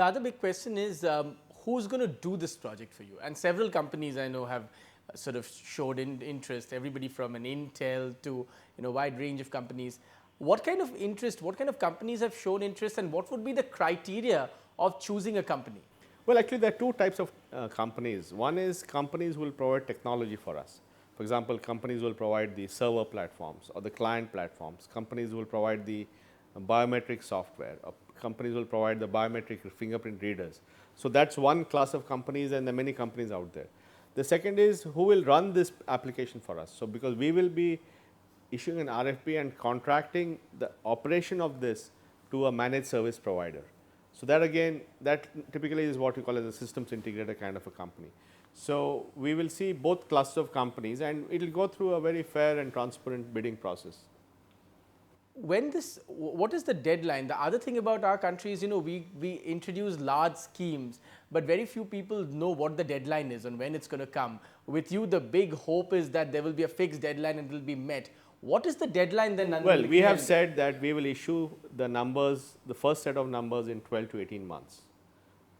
The other big question is who's going to do this project for you? And several companies I know have sort of showed interest, everybody from an Intel to wide range of companies. What kind of interest, what kind of companies have shown interest, and what would be the criteria of choosing a company? Well, actually, there are two types of companies. One is companies will provide technology for us. For example, companies will provide the server platforms or the client platforms. Companies will provide the biometric software. Companies will provide the biometric fingerprint readers. So that's one class of companies, and there are many companies out there. The second is who will run this application for us. So because we will be issuing an RFP and contracting the operation of this to a managed service provider. So that again, that typically is what we call as a systems integrator kind of a company. So we will see both clusters of companies, and it will go through a very fair and transparent bidding process. What is the deadline? The other thing about our country is, we introduce large schemes, but very few people know what the deadline is and when it's going to come. With you, the big hope is that there will be a fixed deadline and it will be met. What is the deadline then? Well, we have said that we will issue the numbers, the first set of numbers in 12 to 18 months.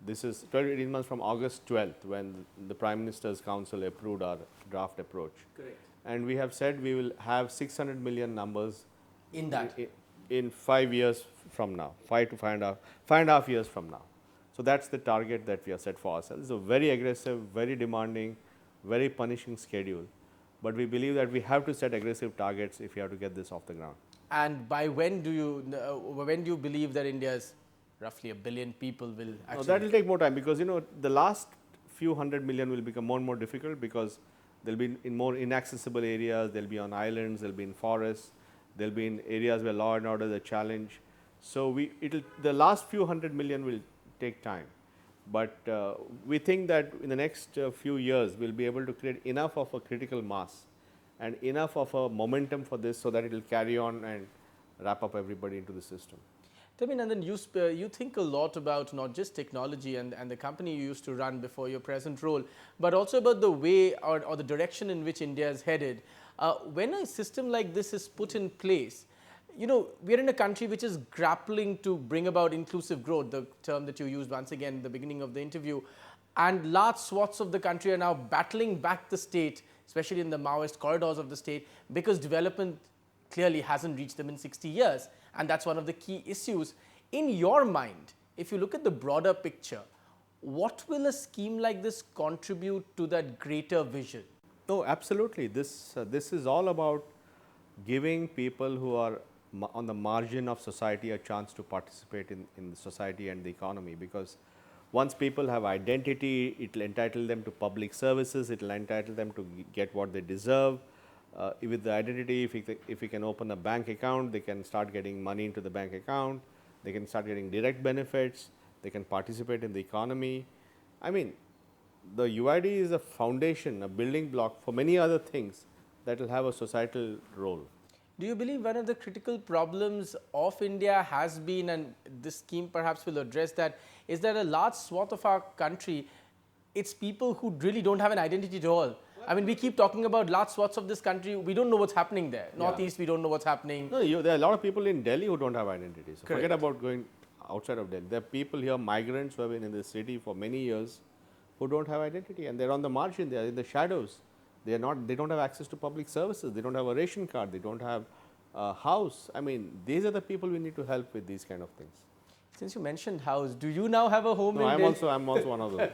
This is 12 to 18 months from August 12th when the Prime Minister's Council approved our draft approach. Correct. And we have said we will have 600 million numbers in that in 5 years from now, 5 to 5.5 years from now. So that's the target that we have set for ourselves. It's a very aggressive, very demanding, very punishing schedule. But we believe that we have to set aggressive targets if we have to get this off the ground. And by when do you believe that India's roughly 1 billion people will actually? No, that will take more time, because the last few 100 million will become more and more difficult, because they'll be in more inaccessible areas, they'll be on islands, they'll be in forests, they'll be in areas where law and order is a challenge. So the last few 100 million will take time. But we think that in the next few years, we'll be able to create enough of a critical mass and enough of a momentum for this so that it will carry on and wrap up everybody into the system. Tell me, Nandan, you think a lot about not just technology and the company you used to run before your present role, but also about the way or the direction in which India is headed. When a system like this is put in place, we are in a country which is grappling to bring about inclusive growth, the term that you used once again in the beginning of the interview, and large swaths of the country are now battling back the state, especially in the Maoist corridors of the state, because development clearly hasn't reached them in 60 years. And that's one of the key issues. In your mind, if you look at the broader picture, what will a scheme like this contribute to that greater vision? No, absolutely. This is all about giving people who are on the margin of society a chance to participate in the society and the economy, because once people have identity, it will entitle them to public services, it will entitle them to get what they deserve. With the identity, if we can open a bank account, they can start getting money into the bank account, they can start getting direct benefits, they can participate in the economy. I mean, the UID is a foundation, a building block for many other things that will have a societal role. Do you believe one of the critical problems of India has been, and this scheme perhaps will address that, is that a large swath of our country, it's people who really don't have an identity at all. I mean, we keep talking about large swaths of this country, we don't know what's happening there. Northeast, we don't know what's happening. No, there are a lot of people in Delhi who don't have identity. So forget about going outside of Delhi. There are people here, migrants who have been in the city for many years, who don't have identity, and they're on the margin, they're in the shadows. They don't have access to public services, they don't have a ration card, they don't have a house. I mean, these are the people we need to help with these kind of things. Since you mentioned house, do you now have a home in Delhi? No, I'm also one of those.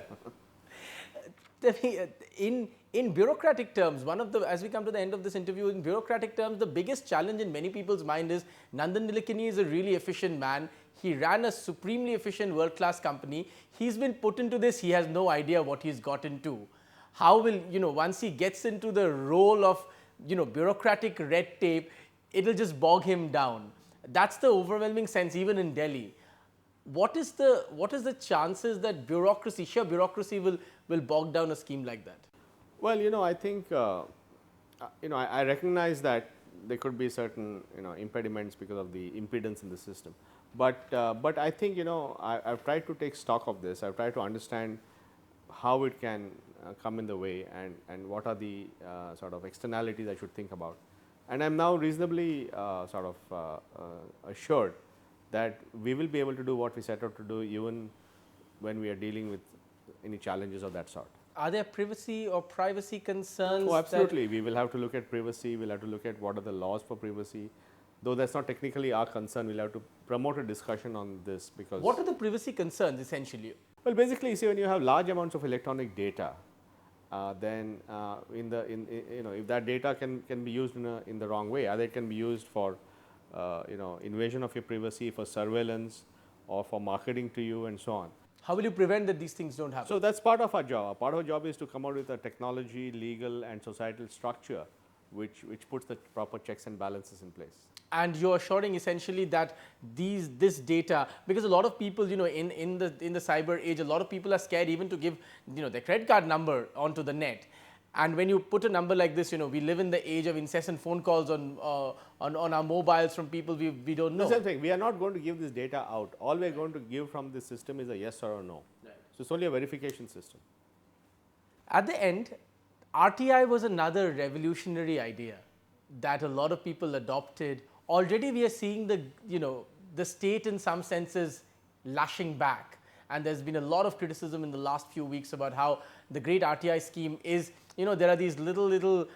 In bureaucratic terms, as we come to the end of this interview, in bureaucratic terms, the biggest challenge in many people's mind is Nandan Nilekani is a really efficient man. He ran a supremely efficient world-class company. He's been put into this, he has no idea what he's got into. How will, once he gets into the role of, bureaucratic red tape, it'll just bog him down. That's the overwhelming sense even in Delhi. What is the chances that sheer bureaucracy will bog down a scheme like that? Well, I think, I recognize that there could be certain, impediments because of the impedance in the system. But I think, I've tried to take stock of this. I've tried to understand how it can come in the way and what are the sort of externalities I should think about. And I'm now reasonably assured that we will be able to do what we set out to do even when we are dealing with any challenges of that sort. Are there privacy or privacy concerns? Oh, absolutely. We will have to look at privacy. We'll have to look at what are the laws for privacy. Though that's not technically our concern, we'll have to promote a discussion on this because. What are the privacy concerns essentially? Well, basically, see, when you have large amounts of electronic data, then if that data can be used in the wrong way, either it can be used for invasion of your privacy, for surveillance, or for marketing to you, and so on. How will you prevent that these things don't happen? So that's part of our job. Part of our job is to come out with a technology, legal, and societal structure which puts the proper checks and balances in place. And you're assuring essentially that this data, because a lot of people, in the cyber age, a lot of people are scared even to give, their credit card number onto the net. And when you put a number like this, we live in the age of incessant phone calls on our mobiles from people we don't know. The same thing. We are not going to give this data out. All we are going to give from this system is a yes or a no. Right. So it's only a verification system. At the end, RTI was another revolutionary idea that a lot of people adopted. Already we are seeing the state in some senses lashing back. And there's been a lot of criticism in the last few weeks about how the great RTI scheme is, there are these little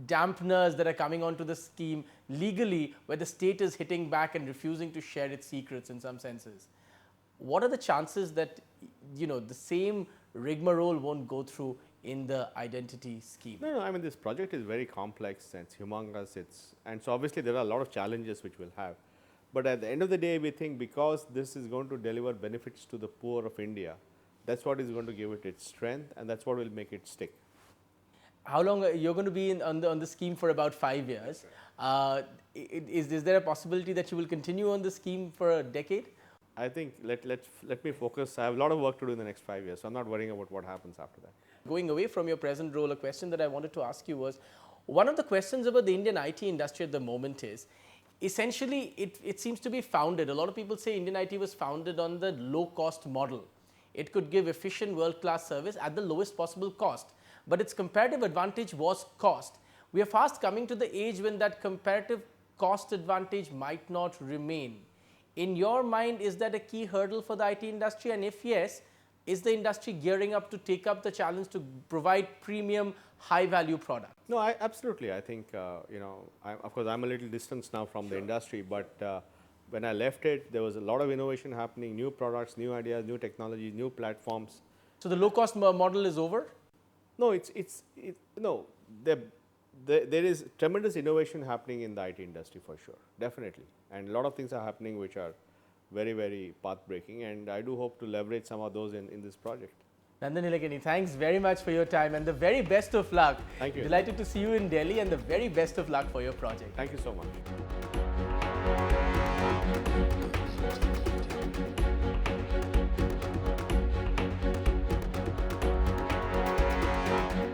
dampeners that are coming onto the scheme legally where the state is hitting back and refusing to share its secrets in some senses. What are the chances that, the same rigmarole won't go through in the identity scheme? No, I mean, this project is very complex and it's humongous. And so obviously there are a lot of challenges which we'll have. But at the end of the day, we think because this is going to deliver benefits to the poor of India, that's what is going to give it its strength, and that's what will make it stick. How long you're going to be on the scheme for about 5 years? Is there a possibility that you will continue on the scheme for a decade? I think let me focus. I have a lot of work to do in the next 5 years, so I'm not worrying about what happens after that. Going away from your present role, a question that I wanted to ask you was, one of the questions about the Indian IT industry at the moment is, essentially, it seems to be founded. A lot of people say Indian IT was founded on the low-cost model. It could give efficient world-class service at the lowest possible cost. But its comparative advantage was cost. We are fast coming to the age when that comparative cost advantage might not remain. In your mind, is that a key hurdle for the IT industry? And if yes, is the industry gearing up to take up the challenge to provide premium, high-value products? No, absolutely. I think, of course, I'm a little distance now from the industry, but when I left it, there was a lot of innovation happening, new products, new ideas, new technologies, new platforms. So the low-cost model is over? No, there is tremendous innovation happening in the IT industry for sure, definitely. And a lot of things are happening which are very, very path-breaking, and I do hope to leverage some of those in this project. Nandan Nilekani, thanks very much for your time and the very best of luck. Thank you. Delighted to see you in Delhi and the very best of luck for your project. Thank you so much.